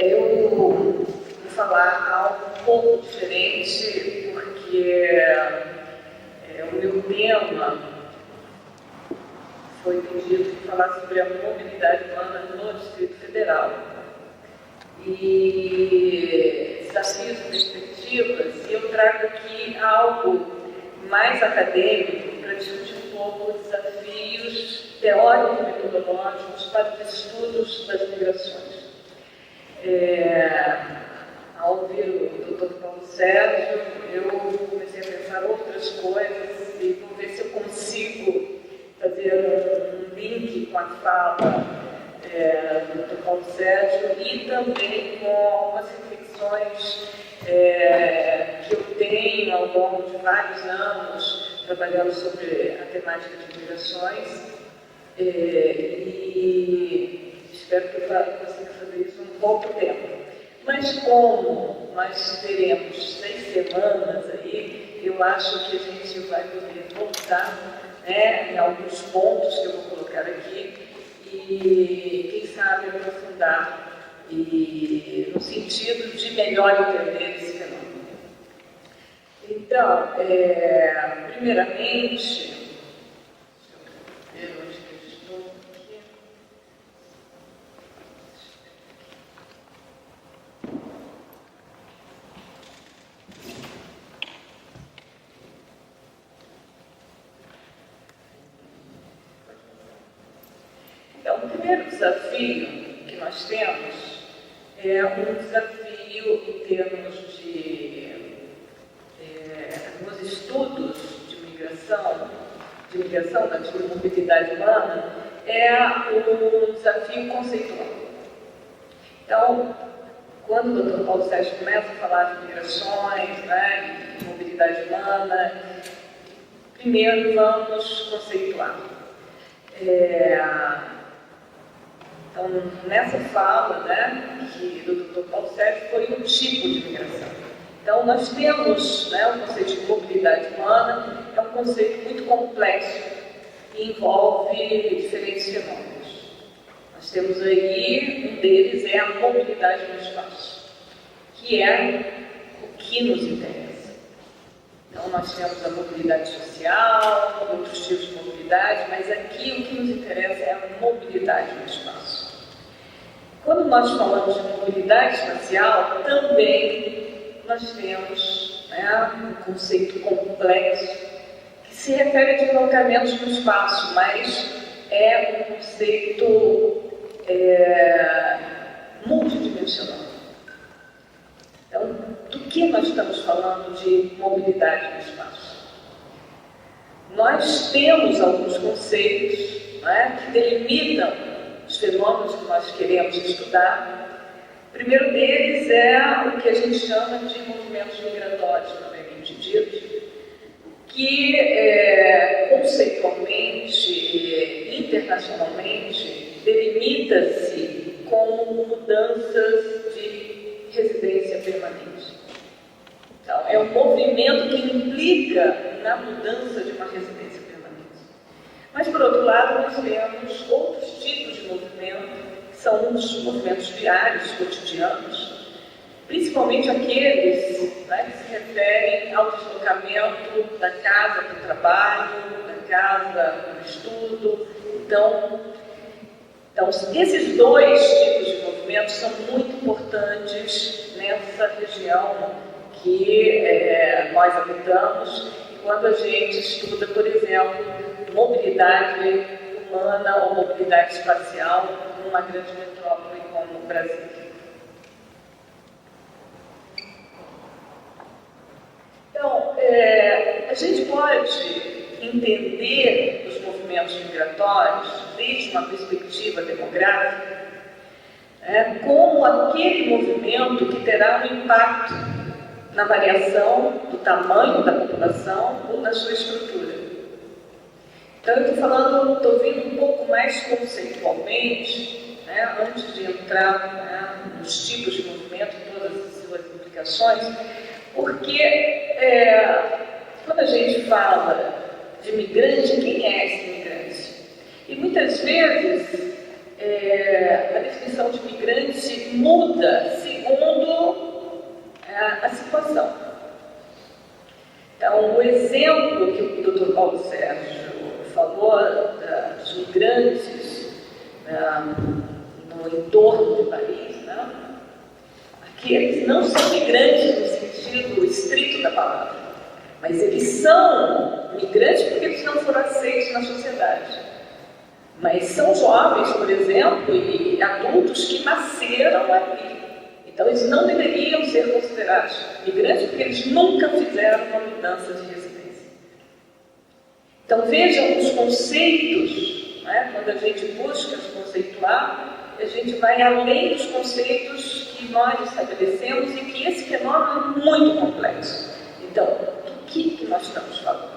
Eu vou falar algo um pouco diferente, porque o meu tema foi pedido de falar sobre a mobilidade humana no Distrito Federal. E desafios e perspectivas, e eu trago aqui algo mais acadêmico para discutir um pouco os desafios teórico-metodológicos para os estudos das migrações. Ao ouvir o Dr. Paulo Sérgio, eu comecei a pensar outras coisas e vou ver se eu consigo fazer um link com a fala do Dr. Paulo Sérgio e também com algumas reflexões que eu tenho ao longo de vários anos trabalhando sobre a temática de migrações e espero que eu consiga fazer isso em pouco tempo. Mas como nós teremos 6 semanas aí, eu acho que a gente vai poder voltar em alguns pontos que eu vou colocar aqui e, quem sabe, aprofundar no sentido de melhor entender esse fenômeno. Então, primeiramente, deixa eu ver onde que eu estou aqui. Então, o primeiro desafio que nós temos é um desafio em termos nos estudos de migração, de mobilidade humana, é um desafio conceitual. Então, quando o Dr. Paulo Sérgio começa a falar de migrações, de mobilidade humana, primeiro vamos conceituar. Então, nessa fala do Dr. Paulo Sérgio foi um tipo de migração. Então, nós temos o conceito de mobilidade humana, é um conceito muito complexo e envolve diferentes fenômenos. Nós temos aí, um deles é a mobilidade no espaço, que é o que nos interessa. Então, nós temos a mobilidade social, outros tipos de mobilidade, mas aqui o que nos interessa é a mobilidade no espaço. Quando nós falamos de mobilidade espacial, também nós temos um conceito complexo que se refere a deslocamentos no espaço, mas é um conceito multidimensional. Então, do que nós estamos falando de mobilidade no espaço? Nós temos alguns conceitos que delimitam os fenômenos que nós queremos estudar. O primeiro deles é o que a gente chama de movimentos migratórios, propriamente dito, que conceitualmente e internacionalmente delimita-se como mudanças de residência permanente. Então, é um movimento que implica na mudança de uma residência permanente. Mas, por outro lado, nós temos outros tipos de movimento, que são os movimentos diários, cotidianos, principalmente aqueles que se referem ao deslocamento da casa para o trabalho, da casa para o estudo. Então, esses dois tipos de movimentos são muito importantes nessa região que nós habitamos, quando a gente estuda, por exemplo, mobilidade humana ou mobilidade espacial numa grande metrópole como o Brasil. Então, a gente pode entender os movimentos migratórios desde uma perspectiva demográfica como aquele movimento que terá um impacto na variação do tamanho da população ou na sua estrutura. Então, eu estou vindo um pouco mais conceitualmente, antes de entrar nos tipos de movimento e todas as suas implicações, porque quando a gente fala de migrante, quem é esse migrante? E muitas vezes a definição de migrante muda segundo a situação. Então, o exemplo que o Dr. Paulo Sérgio falou dos migrantes no entorno de Paris, né? Aqui eles não são migrantes no sentido estrito da palavra, mas eles são migrantes porque eles não foram aceitos na sociedade. Mas são jovens, por exemplo, e adultos que nasceram aqui. Então, eles não deveriam ser considerados migrantes porque eles nunca fizeram uma mudança de residência. Então, vejam os conceitos, né? Quando a gente busca se conceituar, a gente vai além dos conceitos que nós estabelecemos e que esse fenômeno é muito complexo. Então, do que nós estamos falando?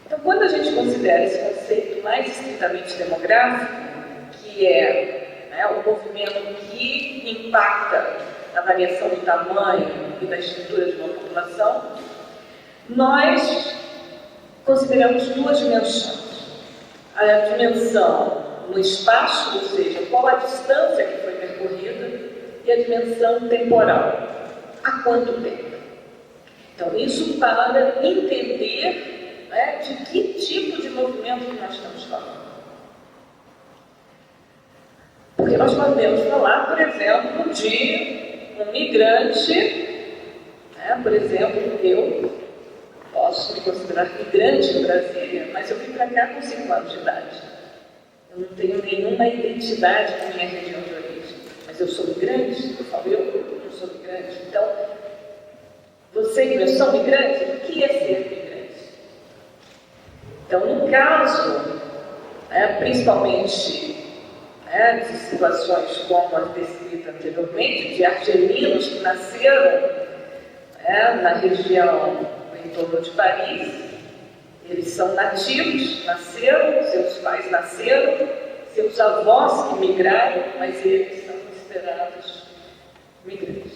Então, quando a gente considera esse conceito mais estritamente demográfico, que é o movimento que impacta a variação do tamanho e da estrutura de uma população, nós consideramos duas dimensões. A dimensão no espaço, ou seja, qual a distância que foi percorrida, e a dimensão temporal, há quanto tempo. Então, isso para entender de que tipo de movimento que nós estamos falando. Porque nós podemos falar, por exemplo, de um migrante, por exemplo, eu posso me considerar migrante em Brasília, mas eu vim para cá com 5 anos de idade. Eu não tenho nenhuma identidade na minha região de origem, mas eu sou migrante, eu falo, eu não sou migrante. Então, vocês são migrantes? O que é ser migrante? Então, no caso, principalmente de situações como a descrita anteriormente, de argelinos que nasceram na região em torno de Paris, eles são nativos, nasceram, seus pais nasceram, seus avós que migraram, mas eles são considerados migrantes.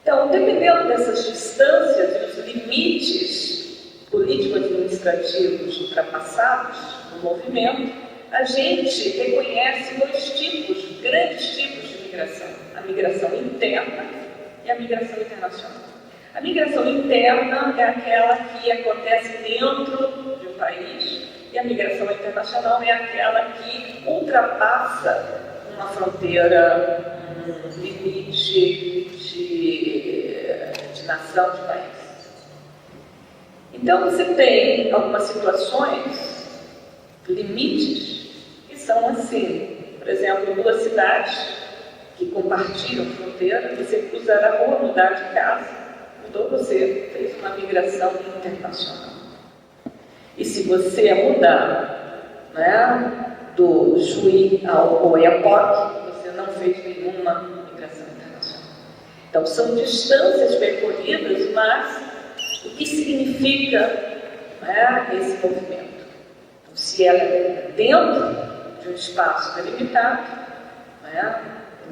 Então, dependendo dessas distâncias e os limites político-administrativos ultrapassados no movimento, a gente reconhece 2 tipos, grandes tipos de migração: a migração interna e a migração internacional. A migração interna é aquela que acontece dentro de um país, e a migração internacional é aquela que ultrapassa uma fronteira, um limite de nação, de país. Então, você tem algumas situações, limites, que são assim. Por exemplo, 2 cidades que compartilham fronteira, você cruzar a rua, mudar de casa, mudou, você fez uma migração internacional. E se você mudar do Chuí ao Oiapoque, você não fez nenhuma migração internacional. Então, são distâncias percorridas, mas o que significa esse movimento? Então, se ela é dentro de um espaço delimitado,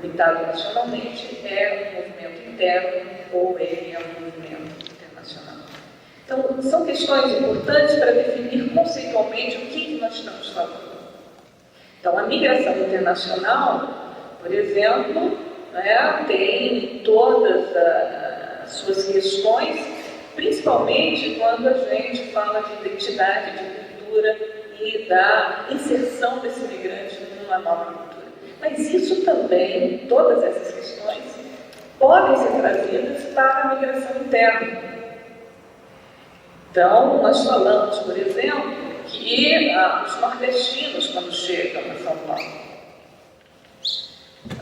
limitado nacionalmente, é um movimento interno ou ele é um movimento internacional. Então, são questões importantes para definir conceitualmente o que nós estamos falando. Então, a migração internacional, por exemplo, tem todas as suas questões, principalmente quando a gente fala de identidade, de cultura e da inserção desse migrante numa nova cultura. Mas isso também, todas essas questões, podem ser trazidas para a migração interna. Então, nós falamos, por exemplo, que os nordestinos, quando chegam a São Paulo,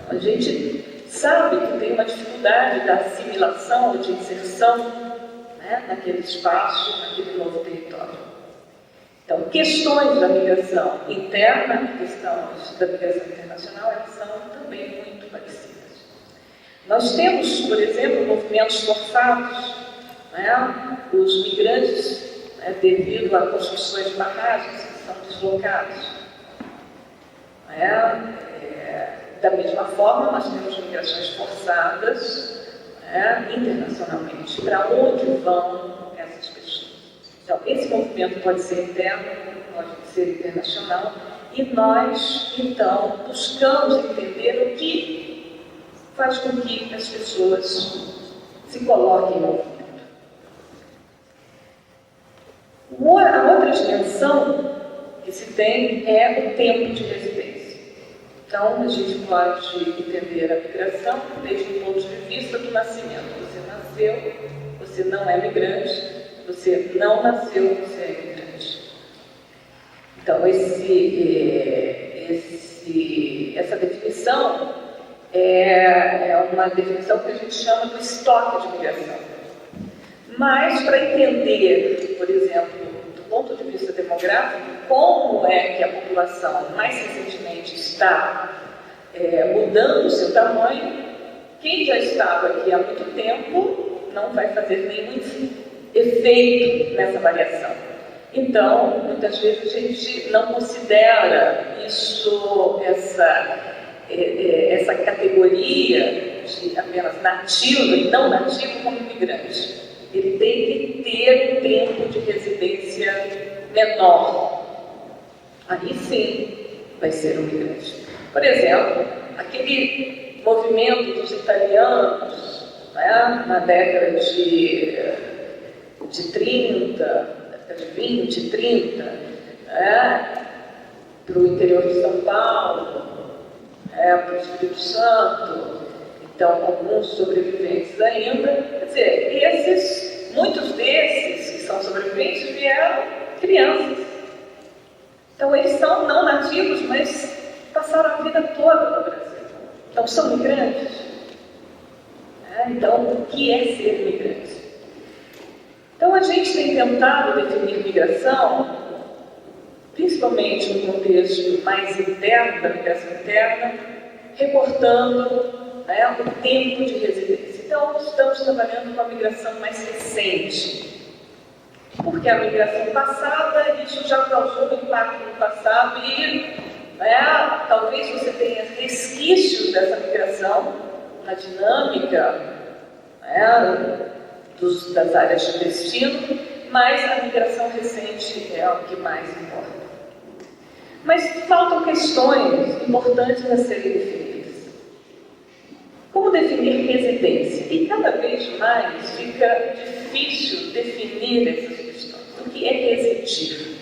a gente sabe que tem uma dificuldade da assimilação ou de inserção naquele espaço, naquele novo território. Então, questões da migração interna e questões da migração internacional, elas são também muito parecidas. Nós temos, por exemplo, movimentos forçados, os migrantes, devido a construções de barragens, que são deslocados. Da mesma forma, nós temos migrações forçadas internacionalmente. Para onde vão essas pessoas? Então, esse movimento pode ser interno, pode ser ser internacional, e nós, então, buscamos entender o que faz com que as pessoas se coloquem em movimento. A outra dimensão que se tem é o tempo de residência. Então, a gente pode entender a migração desde o ponto de vista do nascimento. Você nasceu, você não é migrante, você não nasceu, você é imigrante. Então, essa definição é uma definição que a gente chama do estoque de migração. Mas, para entender, por exemplo, do ponto de vista demográfico, como é que a população mais recentemente está mudando o seu tamanho, quem já estava aqui há muito tempo não vai fazer nenhum efeito nessa variação. Então, muitas vezes a gente não considera essa categoria de apenas nativo e não nativo como imigrante. Ele tem que ter um tempo de residência menor. Aí sim vai ser um migrante. Por exemplo, aquele movimento dos italianos, né, na década de 30, década de 20, 30, para o interior de São Paulo, para o Espírito Santo. Então, alguns sobreviventes ainda, quer dizer, muitos desses que são sobreviventes vieram crianças. Então, eles são não nativos, mas passaram a vida toda no Brasil. Então, são migrantes. Então, o que é ser migrante? Então, a gente tem tentado definir migração, principalmente no contexto mais interno, da migração interna, reportando o tempo de residência. Então, estamos trabalhando com a migração mais recente, porque a migração passada, isso já causou um impacto no passado e talvez você tenha resquícios dessa migração na dinâmica das áreas de destino, mas a migração recente é o que mais importa. Mas faltam questões importantes a serem definidas. Como definir residência? E cada vez mais fica difícil definir essas questões. O que é residir?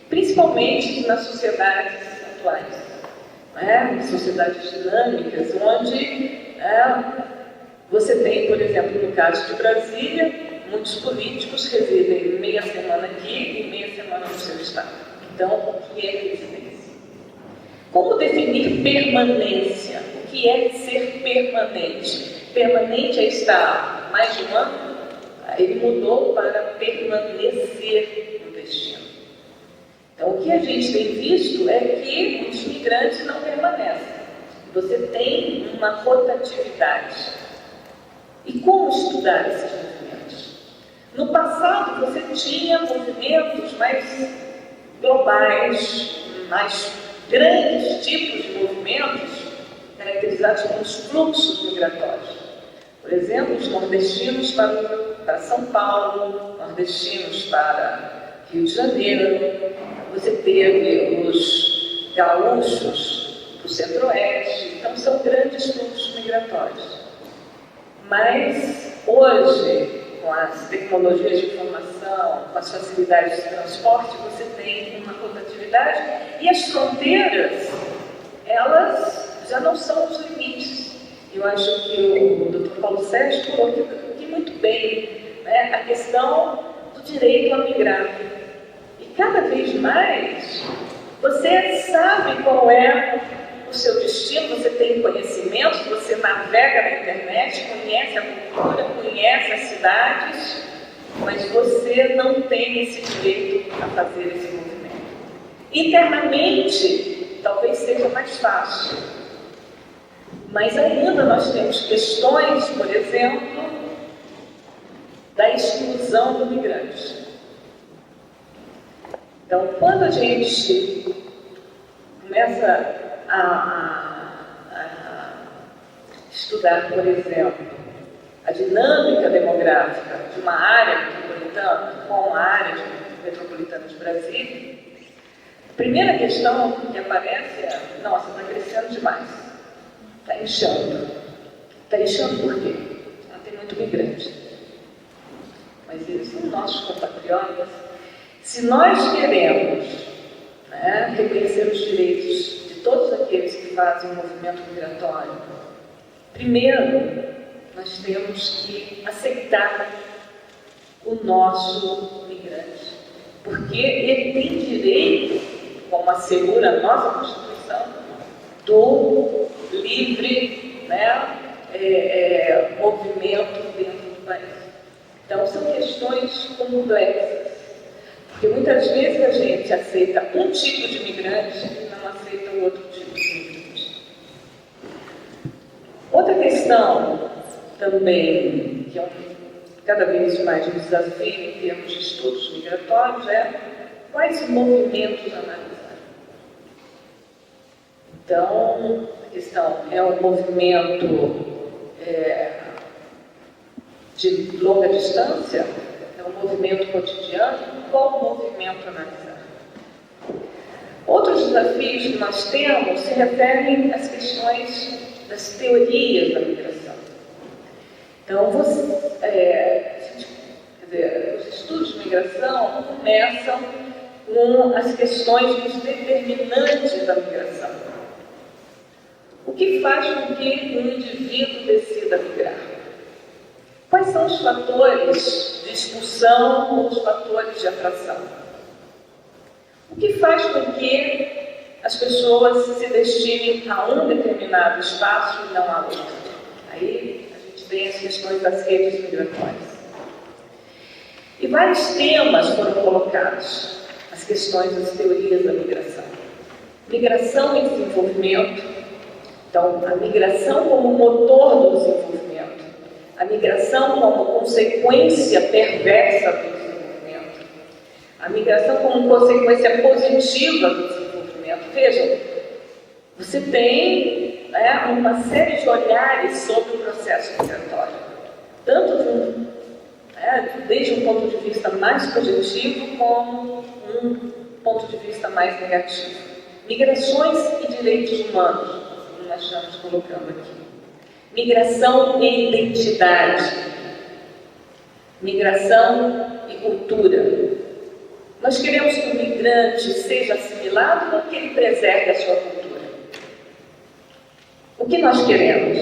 Principalmente nas sociedades atuais, sociedades dinâmicas, onde você tem, por exemplo, no caso de Brasília, muitos políticos residem meia semana aqui e meia semana no seu estado. Então, o que é residência? Como definir permanência? O que é ser permanente? Permanente é estar mais de um ano? Ele mudou para permanecer no destino. Então, o que a gente tem visto é que os migrantes não permanecem. Você tem uma rotatividade. E como estudar esses movimentos? No passado, você tinha movimentos mais globais, mais grandes tipos de movimentos caracterizados pelos fluxos migratórios. Por exemplo, os nordestinos para São Paulo, nordestinos para Rio de Janeiro, você teve os gaúchos do centro-oeste, então são grandes fluxos migratórios. Mas hoje, com as tecnologias de informação, com as facilidades de transporte, você tem uma rotatividade e as fronteiras, elas já não são os limites. Eu acho que o Dr. Paulo Sérgio colocou aqui muito bem, a questão do direito a migrar. E cada vez mais, você sabe qual é o seu destino, você tem conhecimento, você navega na internet, conhece a cultura, conhece as cidades, mas você não tem esse direito a fazer esse movimento. Internamente, talvez seja mais fácil, mas ainda nós temos questões, por exemplo, da exclusão do migrante. Então, quando a gente começa a estudar, por exemplo, a dinâmica demográfica de uma área metropolitana com a área metropolitana de Brasília, A primeira questão que aparece é: nossa, está crescendo demais, está inchando. Está inchando por quê? Não tem muito migrante. Mas eles são nossos compatriotas. Se nós queremos, né, reconhecer os direitos de todos aqueles que fazem o movimento migratório, primeiro, nós temos que aceitar o nosso migrante, porque ele tem direito, como assegura a nossa Constituição, do livre, né, movimento dentro do país. Então, são questões complexas, porque muitas vezes a gente aceita um tipo de migrante e não aceita o outro tipo de migrante. Outra questão também, que é cada vez mais um desafio em termos de estudos migratórios, é quais movimentos analisar. Então, a questão é um movimento de longa distância, é um movimento cotidiano, qual movimento analisar? Outros desafios que nós temos se referem às questões das teorias da migração. Então, os estudos de migração começam com as questões dos determinantes da migração. O que faz com que um indivíduo decida migrar? Quais são os fatores de expulsão ou os fatores de atração? O que faz com que as pessoas se destinem a um determinado espaço e não a outro? Aí a gente tem as questões das redes migratórias. E vários temas foram colocados, as questões das teorias da migração. Migração e desenvolvimento. Então, a migração como motor do desenvolvimento. A migração como consequência perversa do desenvolvimento. A migração como consequência positiva do desenvolvimento. Vejam, você tem, né, uma série de olhares sobre o processo migratório. Tanto desde um ponto de vista mais positivo como um ponto de vista mais negativo. Migrações e direitos humanos, como nós estamos colocando aqui. Migração e identidade. Migração e cultura. Nós queremos que o migrante seja assimilado ou que ele preserve a sua cultura? O que nós queremos?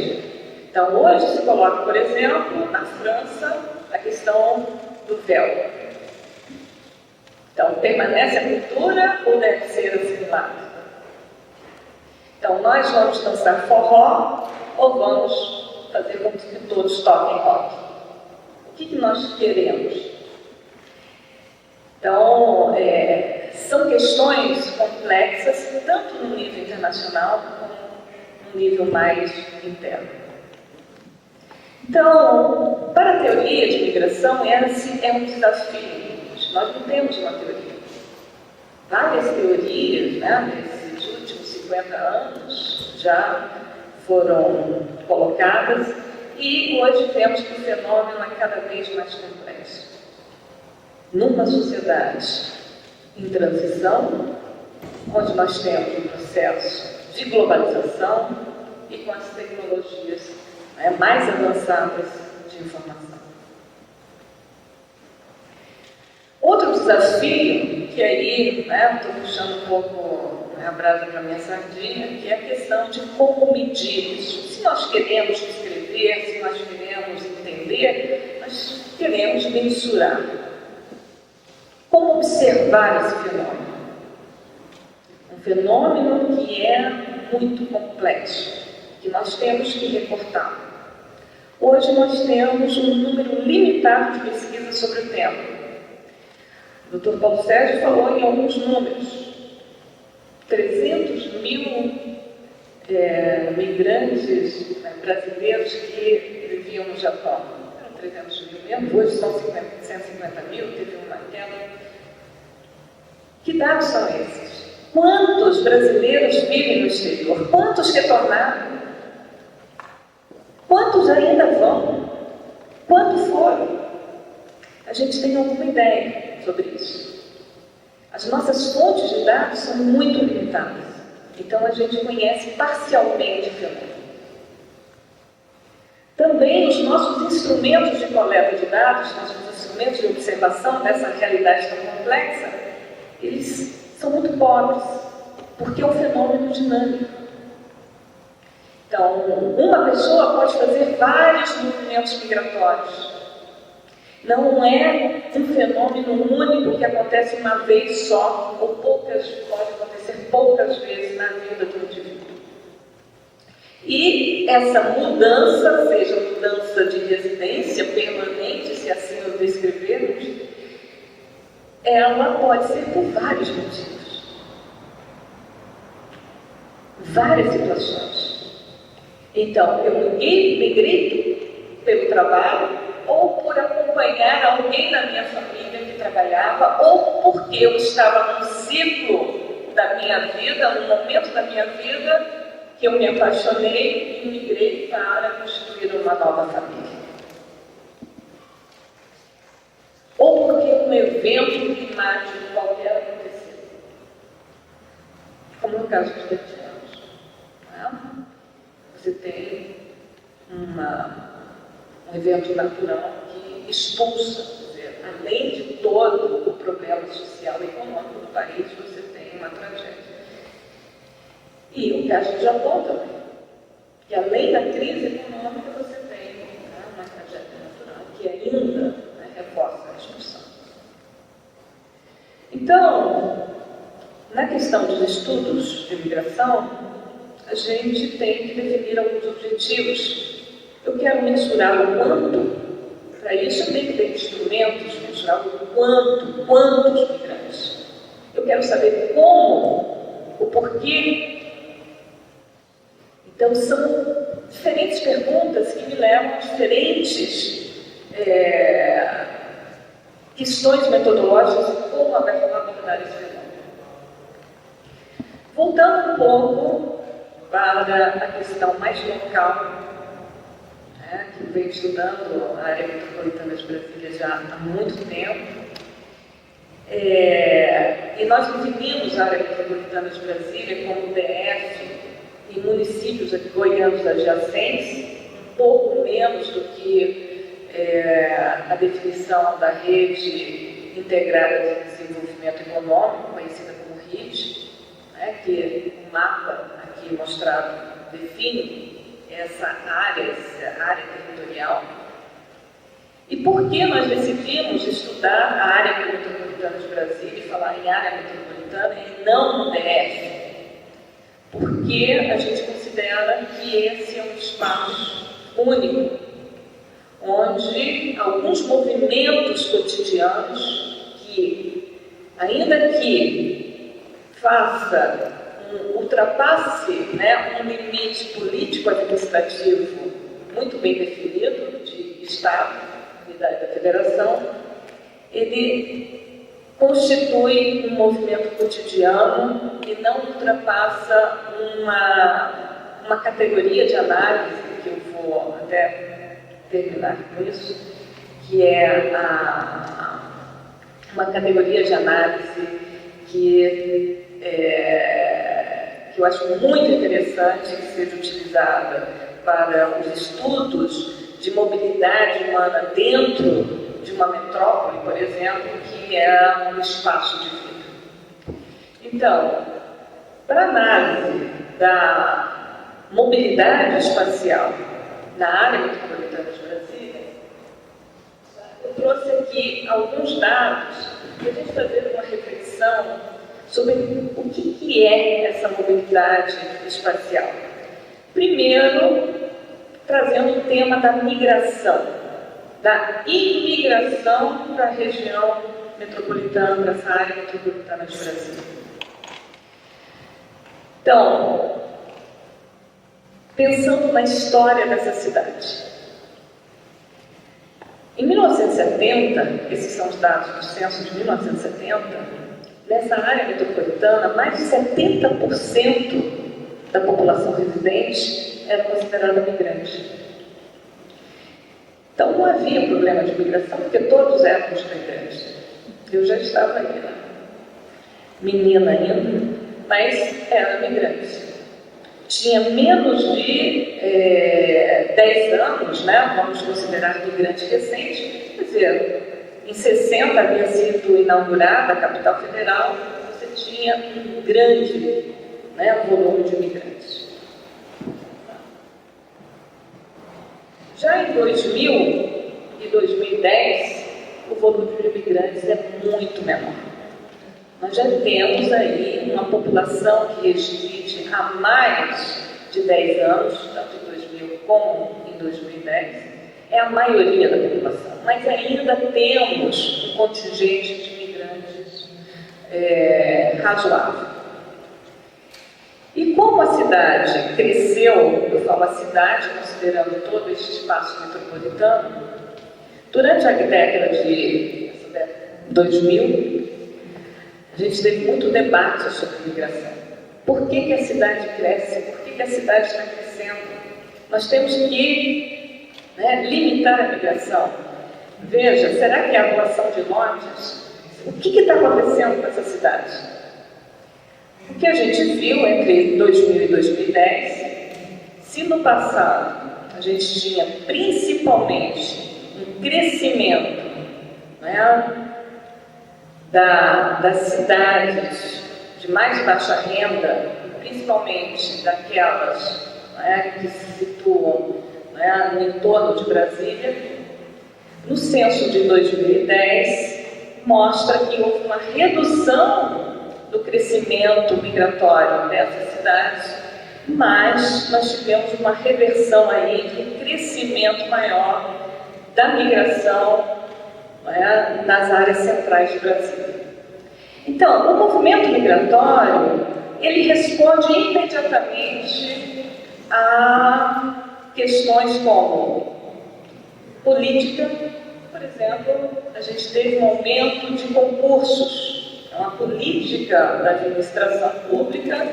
Então, hoje se coloca, por exemplo, na França, a questão do véu. Então, permanece a cultura ou deve ser assimilado? Então, nós vamos dançar forró ou vamos fazer com que todos toquem rock? O que nós queremos? Então, são questões complexas, tanto no nível internacional como no nível mais interno. Então, para a teoria de migração, esse é um desafio. Nós não temos uma teoria. Várias teorias, né, nesses últimos 50 anos já foram colocadas e hoje vemos que o fenômeno é cada vez mais complexo. Numa sociedade em transição, onde nós temos um processo de globalização e com as tecnologias mais avançadas de informação. Outro desafio, que aí estou puxando um pouco a brasa para a minha sardinha, que é a questão de como medir isso. Se nós queremos descrever, se nós queremos entender, nós queremos mensurar. Como observar esse fenômeno? Um fenômeno que é muito complexo, que nós temos que reportar. Hoje nós temos um número limitado de pesquisas sobre o tema. O Dr. Paulo Sérgio falou em alguns números. 300 mil migrantes brasileiros que viviam no Japão. Eram 300 mil mesmo, hoje são 150 mil, teve uma queda. Que dados são esses? Quantos brasileiros vivem no exterior? Quantos retornaram? Quantos ainda vão? Quantos foram? A gente tem alguma ideia sobre isso. As nossas fontes de dados são muito limitadas, então a gente conhece parcialmente o fenômeno. Também os nossos instrumentos de coleta de dados, nossos instrumentos de observação dessa realidade tão complexa, eles são muito pobres, porque é um fenômeno dinâmico. Então, uma pessoa pode fazer vários movimentos migratórios. Não é um fenômeno único que acontece uma vez só, ou pode acontecer poucas vezes na vida do indivíduo. E essa mudança, seja mudança de residência permanente, se assim o descrevermos, ela pode ser por vários motivos. Várias situações. Então, eu migrei pelo trabalho, ou por acompanhar alguém da minha família que trabalhava, ou porque eu estava num ciclo da minha vida, num momento da minha vida, que eu me apaixonei e migrei para constituir uma nova família. Ou porque um evento climático qualquer aconteceu. Como no caso dos haitianos. Você tem um evento natural que expulsa, quer dizer, além de todo o problema social e econômico do país, você tem uma tragédia. E o caso do Japão também, que além da crise econômica, você tem uma tragédia natural que ainda reforça a expulsão. Então, na questão dos estudos de migração, a gente tem que definir alguns objetivos. Eu quero mensurar o quanto, para isso eu tenho que ter instrumentos, mensurar o quantos migrantes. Eu quero saber como, o porquê. Então, são diferentes perguntas que me levam a diferentes questões metodológicas de como abordar esse fenômeno. Voltando um pouco para a questão mais local, que eu venho estudando a área metropolitana de Brasília já há muito tempo, e nós dividimos a área metropolitana de Brasília como DF e municípios goianos adjacentes, um pouco menos do que a definição da Rede Integrada de Desenvolvimento Econômico, conhecida como RID, que o mapa aqui mostrado define essa área territorial. E por que nós decidimos estudar a área metropolitana de Brasília e falar em área metropolitana e não no DF? Porque a gente considera que esse é um espaço único, onde alguns movimentos cotidianos que, ainda que ultrapasse um limite político-administrativo muito bem definido de Estado e da Federação, ele constitui um movimento cotidiano e não ultrapassa uma categoria de análise, que eu vou até terminar com isso, que é uma categoria de análise que eu acho muito interessante que seja utilizada para os estudos de mobilidade humana dentro de uma metrópole, por exemplo, que é um espaço de vida. Então, para análise da mobilidade espacial na área metropolitana de Brasília, eu trouxe aqui alguns dados para a gente fazer uma reflexão sobre o que é essa mobilidade espacial. Primeiro, trazendo o tema da migração, da imigração para a região metropolitana, para essa área metropolitana de Brasília. Então, pensando na história dessa cidade. Em 1970, esses são os dados do censo de 1970, nessa área metropolitana, mais de 70% da população residente era considerada migrante. Então não havia problema de migração, porque todos éramos migrantes. Eu já estava aí, né? menina ainda, mas era migrante. Tinha menos de 10 anos, né? Vamos considerar migrante recente, quer dizer, em 60 havia sido inaugurada a capital federal, você tinha um grande, né, volume de imigrantes. Já em 2000 e 2010, o volume de imigrantes é muito menor. Nós já temos aí uma população que reside há mais de 10 anos, tanto em 2000 como em 2010, é a maioria da população, mas ainda temos um contingente de imigrantes razoável. E como a cidade cresceu, eu falo a cidade considerando todo esse espaço metropolitano, durante a década de 2000, a gente teve muito debate sobre migração. Por que a cidade cresce? Por que a cidade está crescendo? Nós temos que limitar a migração. Veja, será que é a doação de lotes? O que está acontecendo com essa cidade? O que a gente viu entre 2000 e 2010, se no passado a gente tinha principalmente um crescimento, das cidades de mais baixa renda, principalmente daquelas que se situam no entorno de Brasília, no censo de 2010 mostra que houve uma redução do crescimento migratório dessas cidades, mas nós tivemos uma reversão aí de um crescimento maior da migração nas áreas centrais de Brasília. Então, o movimento migratório, ele responde imediatamente a questões como política. Por exemplo, a gente teve um aumento de concursos, uma política da administração pública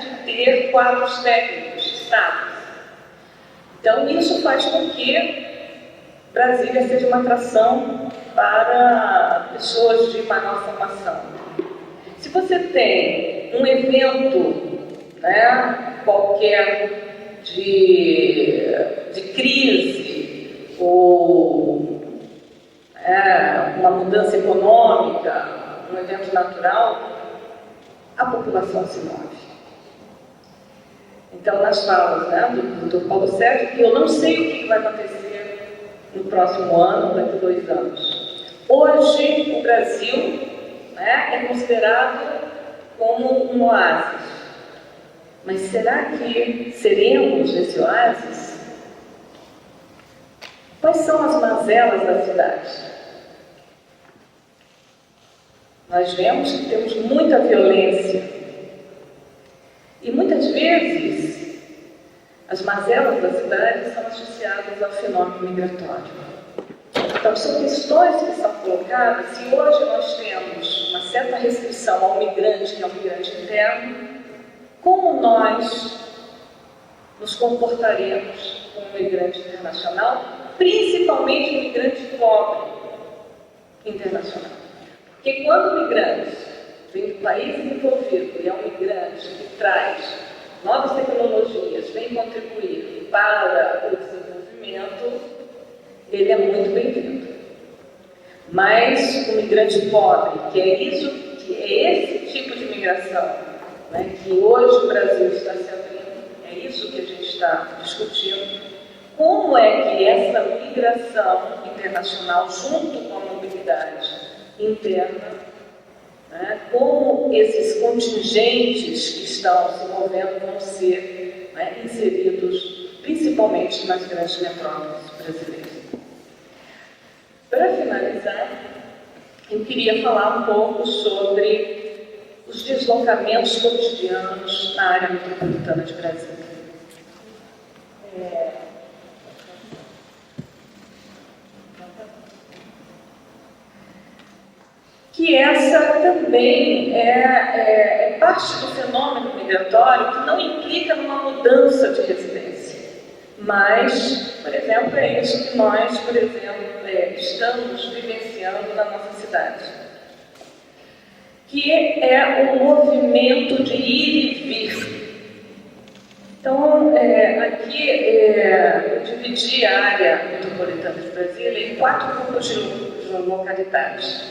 de ter quadros técnicos estáveis. Então, isso faz com que Brasília seja uma atração para pessoas de maior formação. Se você tem um evento qualquer de crise ou uma mudança econômica, um evento natural, a população se move. Então, nas falas do Dr. Paulo Sérgio, que eu não sei o que vai acontecer no próximo ano, daqui a 2 anos. Hoje, o Brasil é considerado como um oásis. Mas será que seremos esse oásis? Quais são as mazelas da cidade? Nós vemos que temos muita violência. E muitas vezes, as mazelas da cidade são associadas ao fenômeno migratório. Então, são questões que são colocadas. Se hoje nós temos uma certa restrição ao migrante, que é o migrante interno, como nós nos comportaremos como migrante internacional, principalmente o migrante pobre internacional? Porque quando o migrante vem do país desenvolvido e é um migrante que traz novas tecnologias, vem contribuir para o desenvolvimento, ele é muito bem-vindo. Mas o migrante pobre, que é esse tipo de migração, que hoje o Brasil está se abrindo, é isso que a gente está discutindo. Como é que essa migração internacional, junto com a mobilidade interna, como esses contingentes que estão se movendo vão ser inseridos, principalmente nas grandes metrópoles brasileiras. Para finalizar, eu queria falar um pouco sobre os deslocamentos cotidianos na área metropolitana de Brasília. Que essa também é parte do fenômeno migratório que não implica numa mudança de residência. Mas, por exemplo, é isso que nós, por exemplo, estamos vivenciando na nossa cidade. que é um movimento de ir e vir. Então, aqui eu dividi a área metropolitana de Brasília em 4 grupos de localidades,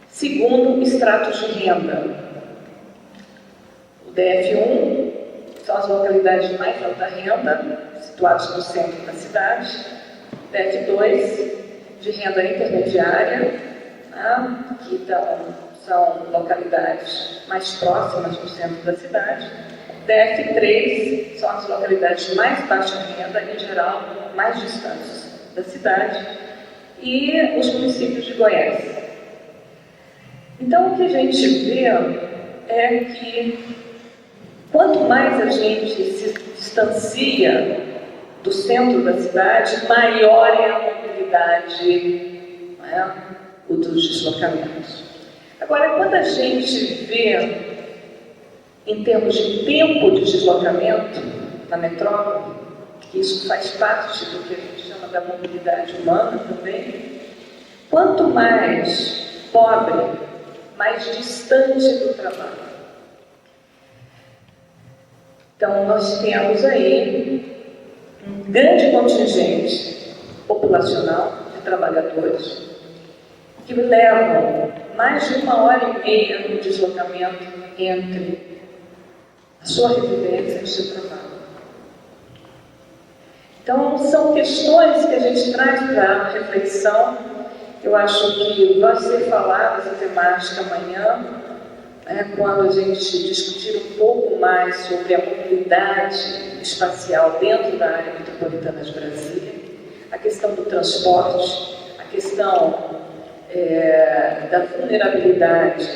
segundo estratos de renda. O DF1 são as localidades de mais alta renda, situadas no centro da cidade. DF2, de renda intermediária, né, que são localidades mais próximas do centro da cidade. DF3 são as localidades de mais baixa renda, em geral, mais distantes da cidade, e os municípios de Goiás. Então, o que a gente vê é que quanto mais a gente se distancia do centro da cidade, maior é a mobilidade, né, dos deslocamentos. Agora, quando a gente vê em termos de tempo de deslocamento na metrópole, que isso faz parte do que a gente chama da mobilidade humana também, quanto mais pobre, mais distante do trabalho. Então, nós temos aí um grande contingente populacional de trabalhadores que levam mais de 1h30 no deslocamento entre a sua residência e o seu trabalho. Então, são questões que a gente traz para a reflexão. Eu acho que vai ser falada essa temática amanhã, quando a gente discutir um pouco mais sobre a mobilidade espacial dentro da área metropolitana de Brasília, a questão do transporte, a questão da vulnerabilidade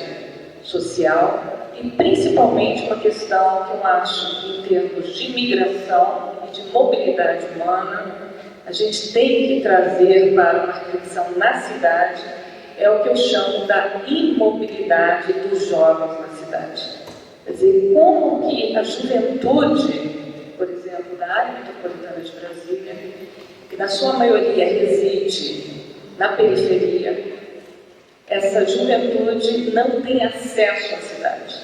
social e principalmente uma questão que eu acho que, em termos de migração e de mobilidade humana, a gente tem que trazer para uma reflexão na cidade, é o que eu chamo da imobilidade dos jovens na cidade. Quer dizer, como que a juventude, por exemplo, da área metropolitana de Brasília, que na sua maioria reside na periferia, essa juventude não tem acesso à cidade.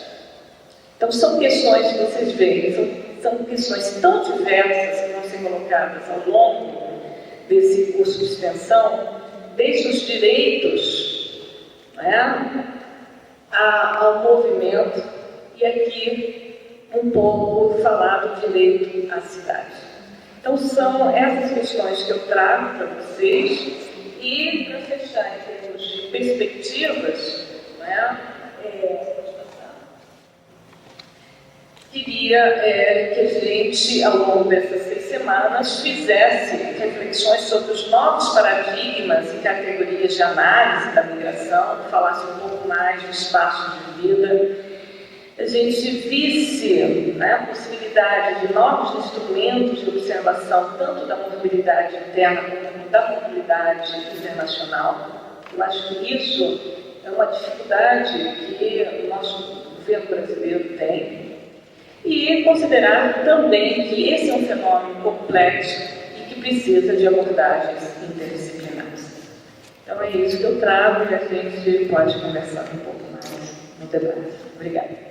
Então, são questões que vocês veem, são questões tão diversas que vão ser colocadas ao longo desse curso de extensão, desde os direitos, ao movimento, e aqui um pouco falar do direito à cidade. Então, são essas questões que eu trago para vocês, e para fechar em termos de perspectivas, queria que a gente, ao longo dessas 6 semanas, fizesse reflexões sobre os novos paradigmas e categorias de análise da migração, falasse um pouco mais do espaço de vida, a gente visse a possibilidade de novos instrumentos de observação, tanto da mobilidade interna como da mobilidade internacional. Eu acho que isso é uma dificuldade que o nosso governo brasileiro tem. E considerar também que esse é um fenômeno complexo e que precisa de abordagens interdisciplinares. Então é isso que eu trago e a gente pode conversar um pouco mais no debate. Obrigada.